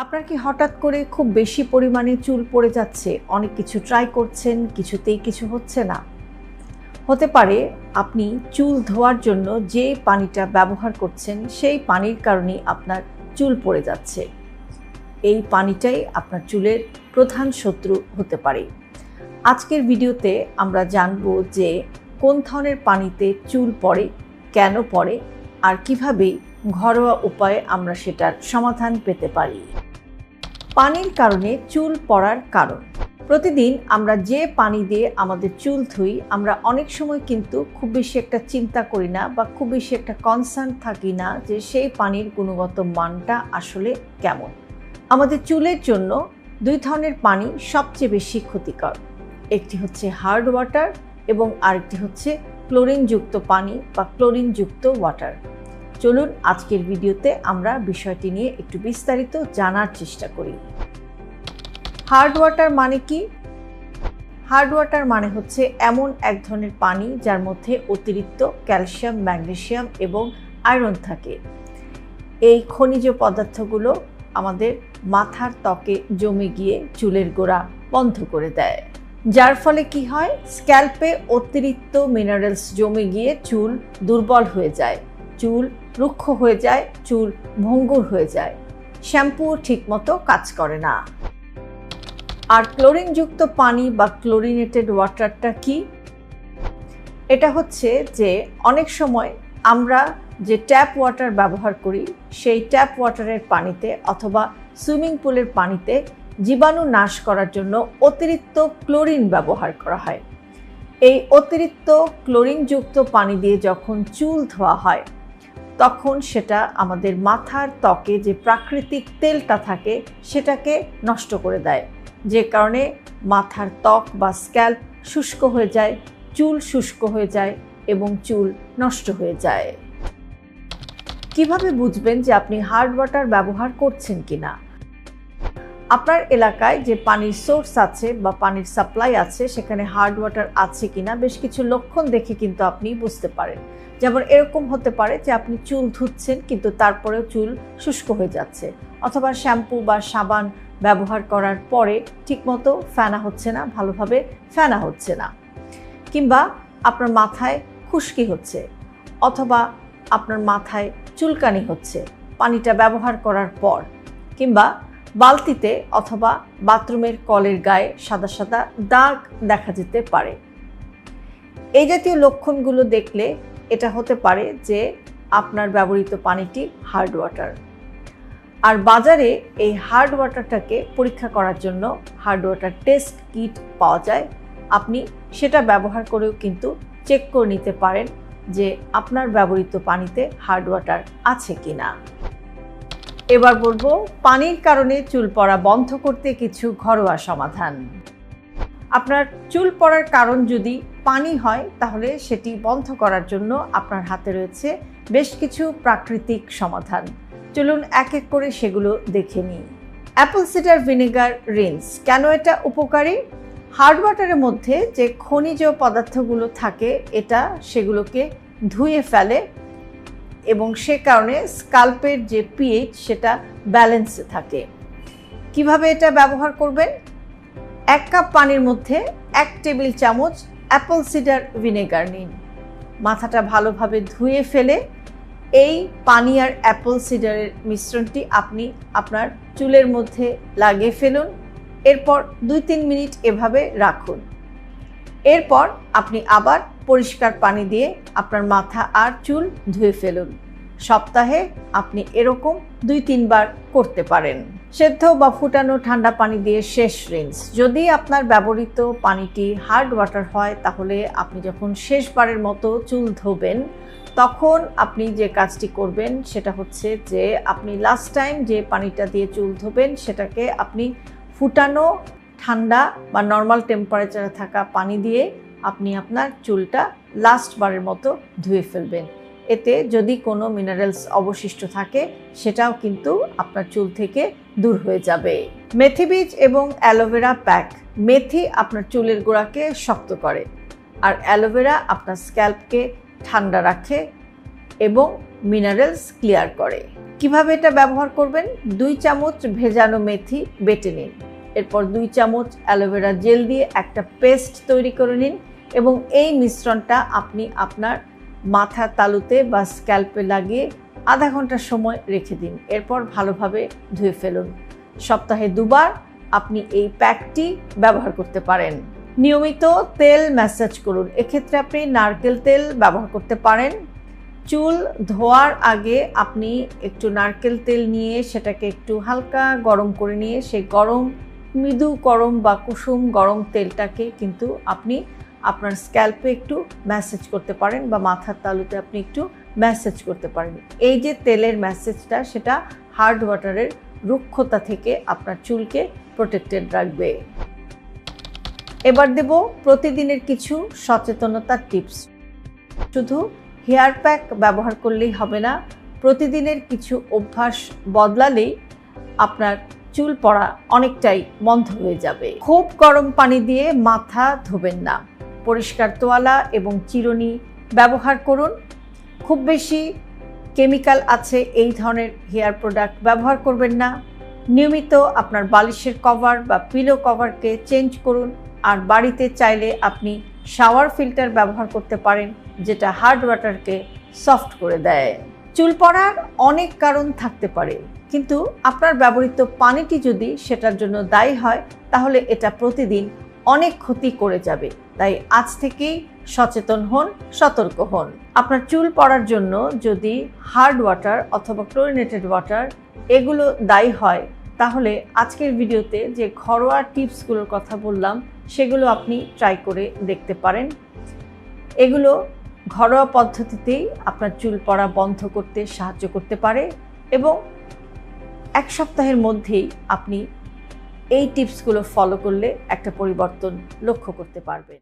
আপনার কি হঠাৎ করে খুব বেশি পরিমাণে চুল পড়ে যাচ্ছে, অনেক কিছু ট্রাই করছেন, কিছুতেই কিছু হচ্ছে না? হতে পারে আপনি চুল ধোয়ার জন্য যে পানিটা ব্যবহার করছেন সেই পানির কারণেই আপনার চুল পড়ে যাচ্ছে। এই পানিটাই আপনার চুলের প্রধান শত্রু হতে পারে। আজকের ভিডিওতে আমরা জানব যে কোন ধরনের পানিতে চুল পড়ে, কেন পড়ে, আর কিভাবে ঘরোয়া উপায়ে আমরা সেটার সমাধান পেতে পারি। পানির কারণে চুল পড়ার কারণ। প্রতিদিন আমরা যে পানি দিয়ে আমাদের চুল ধুই, আমরা অনেক সময় কিন্তু খুব বেশি একটা চিন্তা করি না বা খুব বেশি একটা কনসার্ন থাকি না যে সেই পানির গুণগত মানটা আসলে কেমন। আমাদের চুলের জন্য দুই ধরনের পানি সবচেয়ে বেশি ক্ষতিকর। একটি হচ্ছে হার্ড ওয়াটার এবং আরেকটি হচ্ছে ক্লোরিনযুক্ত পানি বা ক্লোরিনযুক্ত ওয়াটার। চলুন আজকের ভিডিওতে আমরা বিষয়টি নিয়ে একটু বিস্তারিত জানার চেষ্টা করি। হার্ড ওয়াটার মানে কি? হার্ড ওয়াটার মানে হচ্ছে এমন এক ধরনের পানি যার মধ্যে অতিরিক্ত ক্যালসিয়াম, ম্যাগনেসিয়াম এবং আয়রন থাকে। এই খনিজ পদার্থগুলো আমাদের মাথার ত্বকে জমে গিয়ে চুলের গোড়া বন্ধ করে দেয়, যার ফলে কি হয়, স্ক্যাল্পে অতিরিক্ত মিনারেলস জমে গিয়ে চুল দুর্বল হয়ে যায়, চুল রুক্ষ হয়ে যায়, চুল ভঙ্গুর হয়ে যায়, শ্যাম্পু ঠিকমতো কাজ করে না। আর ক্লোরিনযুক্ত পানি বা ক্লোরিনেটেড ওয়াটারটা কি? এটা হচ্ছে যে অনেক সময় আমরা যে ট্যাপ ওয়াটার ব্যবহার করি সেই ট্যাপ ওয়াটারের পানিতে অথবা সুইমিং পুলের পানিতে জীবাণু নাশ করার জন্য অতিরিক্ত ক্লোরিন ব্যবহার করা হয়। এই অতিরিক্ত ক্লোরিনযুক্ত পানি দিয়ে যখন চুল ধোয়া হয় তখন সেটা আমাদের মাথার ত্বকে যে প্রাকৃতিক তেলটা থাকে সেটাকে নষ্ট করে দেয়, যে কারণে মাথার ত্বক বা স্ক্যাল্প শুষ্ক হয়ে যায়, চুল শুষ্ক হয়ে যায় এবং চুল নষ্ট হয়ে যায়। কিভাবে বুঝবেন যে আপনি হার্ড ওয়াটার ব্যবহার করছেন কিনা? আপনার এলাকায় যে পানির সোর্স আছে বা পানির সাপ্লাই আছে সেখানে হার্ড ওয়াটার আছে কিনা বেশ কিছু লক্ষণ দেখে কিন্তু আপনি বুঝতে পারেন। যেমন এরকম হতে পারে যে আপনি চুল ধুচ্ছেন কিন্তু তারপরেও চুল শুষ্ক হয়ে যাচ্ছে, অথবা শ্যাম্পু বা সাবান ব্যবহার করার পরে ঠিকমতো ফেনা হচ্ছে না, ভালোভাবে ফেনা হচ্ছে না, কিংবা আপনার মাথায় খুশকি হচ্ছে, অথবা আপনার মাথায় চুলকানি হচ্ছে পানিটা ব্যবহার করার পর, কিংবা বালতিতে অথবা বাথরুমের কলের গায়ে সাদা সাদা দাগ দেখা যেতে পারে। এই জাতীয় লক্ষণগুলো দেখলে এটা হতে পারে যে আপনার ব্যবহৃত পানিটি হার্ড ওয়াটার। আর বাজারে এই হার্ড ওয়াটারটাকে পরীক্ষা করার জন্য হার্ড ওয়াটার টেস্ট কিট পাওয়া যায়। আপনি সেটা ব্যবহার করেও কিন্তু চেক করে নিতে পারেন যে আপনার ব্যবহৃত পানিতে হার্ড ওয়াটার আছে কিনা। এবার বলবো পানির কারণে চুল পড়া বন্ধ করতে কিছু ঘরোয়া সমাধান। আপনার চুল পড়ার কারণ যদি পানি হয় তাহলে সেটি বন্ধ করার জন্য আপনার হাতে রয়েছে বেশ কিছু প্রাকৃতিক সমাধান। চলুন এক এক করে সেগুলো দেখে নিই। Apple cider vinegar rinse. কেন এটা উপকারী? হার্ড ওয়াটারের মধ্যে যে খনিজ পদার্থগুলো থাকে এটা সেগুলোকে ধুয়ে ফেলে এবং সে কারণে স্কাল্পের যে পিএইচ সেটা ব্যালেন্সে থাকে। কিভাবে এটা ব্যবহার করবেন? 1 কাপ পানির মধ্যে 1 টেবিল চামচ অ্যাপল সিডার ভিনেগার নিন। মাথাটা ভালোভাবে ধুয়ে ফেলে এই পানি আর অ্যাপল সিডারের মিশ্রণটি আপনি আপনার চুলের মধ্যে লাগিয়ে ফেলুন। এরপর 2-3 মিনিট এভাবে রাখুন। এরপর আপনি আবার পরিষ্কার পানি দিয়ে আপনার মাথা আর চুল ধুয়ে ফেলুন। সপ্তাহে আপনি এরকম 2-3 বার করতে পারেন। সেদ্ধ বা ফুটানো ঠান্ডা পানি দিয়ে শেষ রিন্স। যদি আপনার ব্যবহৃত পানিটি হার্ড ওয়াটার হয় তাহলে আপনি যখন শেষবারের মতো চুল ধোবেন তখন আপনি যে কাজটি করবেন সেটা হচ্ছে যে আপনি লাস্ট টাইম যে পানিটা দিয়ে চুল ধোবেন সেটাকে আপনি ফুটানো ঠান্ডা বা নর্মাল টেম্পারেচারে থাকা পানি দিয়ে আপনি আপনার চুলটা লাস্ট বারের মতো ধুয়ে ফেলবেন। এতে যদি কোনো মিনারেলস অবশিষ্ট থাকে সেটাও কিন্তু আপনার চুল থেকে দূর হয়ে যাবে। মেথি বীজ এবং অ্যালোভেরা প্যাক। মেথি আপনার চুলের গোড়াকে শক্ত করে আর অ্যালোভেরা আপনার স্ক্যাল্পকে ঠান্ডা রাখে এবং মিনারেলস ক্লিয়ার করে। কিভাবে এটা ব্যবহার করবেন? 2 চামচ ভেজানো মেথি বেটে নিন, এরপর 2 চামচ অ্যালোভেরা জেল দিয়ে একটা পেস্ট তৈরি করে নিন এবং এই মিশ্রণটা আপনি আপনার মাথার তালুতে বা স্ক্যাল্পে লাগিয়ে আধা ঘন্টা সময় রেখে দিন। এরপর ভালোভাবে ধুয়ে ফেলুন। সপ্তাহে 2 বার আপনি এই প্যাকটি ব্যবহার করতে পারেন। নিয়মিত তেল ম্যাসাজ করুন। এক্ষেত্রে আপনি নারকেল তেল ব্যবহার করতে পারেন। চুল ধোয়ার আগে আপনি একটু নারকেল তেল নিয়ে সেটাকে একটু হালকা গরম করে নিয়ে সেই মৃদু গরম বা কুসুম গরম তেলটাকে কিন্তু আপনি আপনার স্ক্যাল্পে একটু ম্যাসাজ করতে পারেন বা মাথার তালুতে আপনি একটু ম্যাসাজ করতে পারেন। এই যে তেলের ম্যাসাজটা সেটা হার্ড ওয়াটারের রুক্ষতা থেকে আপনার চুলকে প্রোটেক্টেড রাখবে। এবার দেব প্রতিদিনের কিছু সচেতনতার টিপস। শুধু হেয়ার প্যাক ব্যবহার করলেই হবে না, প্রতিদিনের কিছু অভ্যাস বদলালেই আপনার চুল পড়া অনেকটাই বন্ধ হয়ে যাবে। খুব গরম পানি দিয়ে মাথা ধোবেন না। পরিষ্কার তোয়ালা এবং চিরুনি ব্যবহার করুন। খুব বেশি কেমিক্যাল আছে এই ধরনের হেয়ার প্রোডাক্ট ব্যবহার করবেন না। নিয়মিত আপনার বালিশের কভার বা পিলো কভারকে চেঞ্জ করুন। আর বাড়িতে চাইলে আপনি শাওয়ার ফিল্টার ব্যবহার করতে পারেন, যেটা হার্ড ওয়াটারকে সফট করে দেয়। চুল পড়ার অনেক কারণ থাকতে পারে, কিন্তু আপনার ব্যবহৃত পানিটি যদি সেটার জন্য দায়ী হয় তাহলে এটা প্রতিদিন অনেক ক্ষতি করে যাবে। তাই আজ থেকেই সচেতন হন, সতর্ক হন। আপনার চুল পড়ার জন্য যদি হার্ড ওয়াটার অথবা ক্লোরিনেটেড ওয়াটার এগুলো দায়ী হয়, তাহলে আজকের ভিডিওতে যে ঘরোয়া টিপসগুলোর কথা বললাম সেগুলো আপনি ট্রাই করে দেখতে পারেন। এগুলো ঘরোয়া পদ্ধতিতেই আপনার চুল পড়া বন্ধ করতে সাহায্য করতে পারে এবং 1 সপ্তাহের মধ্যেই আপনি এই টিপসগুলো ফলো করলে একটা পরিবর্তন লক্ষ্য করতে পারবেন।